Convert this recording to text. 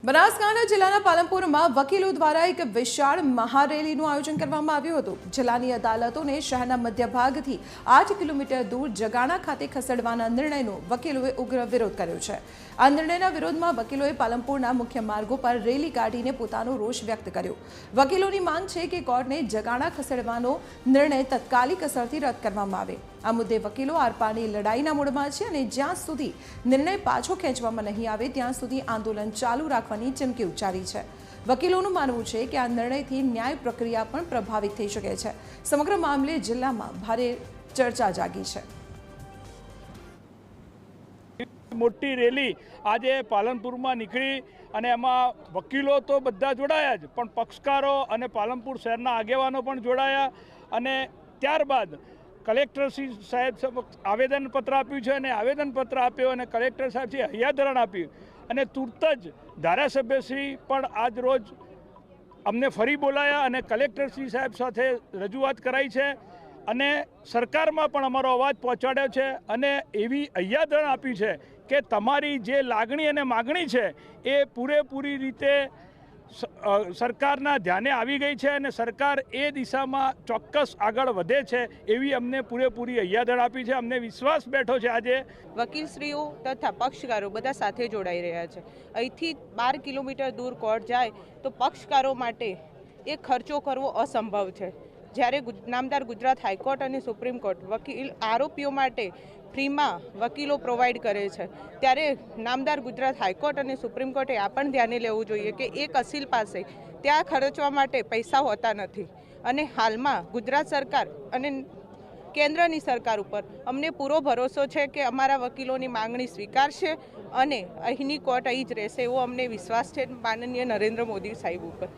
બનાસકાંઠા જિલ્લાના પાલનપુરમાં વકીલો દ્વારા એક વિશાળ મહારેલીનું આયોજન કરવામાં આવ્યું હતું। જિલ્લાની અદાલતોને શહેરના મધ્યભાગથી 8 કિલોમીટર દૂર જગાણા ખાતે ખસેડવાના નિર્ણયનો વકીલોએ ઉગ્ર વિરોધ કર્યો છે। આ નિર્ણયના વિરોધમાં વકીલોએ પાલનપુરના મુખ્ય માર્ગો પર રેલી કાઢીને પોતાનો રોષ વ્યક્ત કર્યો। વકીલોની માંગ છે કે કોર્ટને જગાણા ખસેડવાનો નિર્ણય તાત્કાલિક અસરથી રદ કરવામાં આવે। આ મુદ્દે વકીલો આરપારની લડાઈના મૂડમાં છે અને જ્યાં સુધી નિર્ણય પાછો ખેંચવામાં નહીં આવે ત્યાં સુધી આંદોલન ચાલુ રાખવાની ચીમકી ઉચ્ચારી છે। વકીલોનું માનવું છે કે આ નિર્ણયથી ન્યાય પ્રક્રિયા પણ પ્રભાવિત થઈ શકે છે। સમગ્ર મામલે જિલ્લામાં ભારે ચર્ચા જાગી છે। મોટી રેલી આજે પાલનપુરમાં નીકળી અને એમાં વકીલો તો બધા જોડાયા જ, પણ પક્ષકારો અને પાલનપુર શહેરના આગેવાનો પણ જોડાયા અને ત્યારબાદ કલેક્ટર સાહેબ આવેદનપત્ર આપ્યું છે અને આવેદનપત્ર આપ્યું અને કલેક્ટર સાહેબથી હૈયાધરણ આપ્યું અને તુરત જ ધારાસભ્યશ્રી પણ આજ રોજ અમને ફરી બોલાયા અને કલેક્ટરશ્રી સાહેબ સાથે રજૂઆત કરાઈ છે અને સરકારમાં પણ અમારો અવાજ પહોંચાડ્યો છે અને એવી હૈયાધરણ આપી છે કે તમારી જે લાગણી અને માગણી છે એ પૂરેપૂરી રીતે સરકારના ધ્યાને આવી ગઈ છે અને સરકાર એ દિશામાં ચોક્કસ આગળ વધે છે એવી અમને પૂરેપૂરી હૈયાધણ આપી છે। અમને વિશ્વાસ બેઠો છે। આજે વકીલશ્રીઓ તથા પક્ષકારો બધા સાથે જોડાઈ રહ્યા છે। અહીંથી 12 કિલોમીટર દૂર કોર્ટ જાય તો પક્ષકારો માટે એ ખર્ચો કરવો અસંભવ છે। જ્યારે નામદાર ગુજરાત હાઈકોર્ટ અને સુપ્રીમ કોર્ટ વકીલ આરોપીઓ માટે ફ્રીમાં વકીલો પ્રોવાઈડ કરે છે, ત્યારે નામદાર ગુજરાત હાઈકોર્ટ અને સુપ્રીમ કોર્ટે આ પણ ધ્યાને લેવું જોઈએ કે એક અસીલ પાસે ત્યાં ખર્ચવા માટે પૈસા હોતા નથી અને હાલમાં ગુજરાત સરકાર અને કેન્દ્રની સરકાર ઉપર અમને પૂરો ભરોસો છે કે અમારા વકીલોની માંગણી સ્વીકારશે અને અહીંની કોર્ટ અહીં જ રહેશે એવો અમને વિશ્વાસ છે માનનીય નરેન્દ્ર મોદી સાહેબ ઉપર।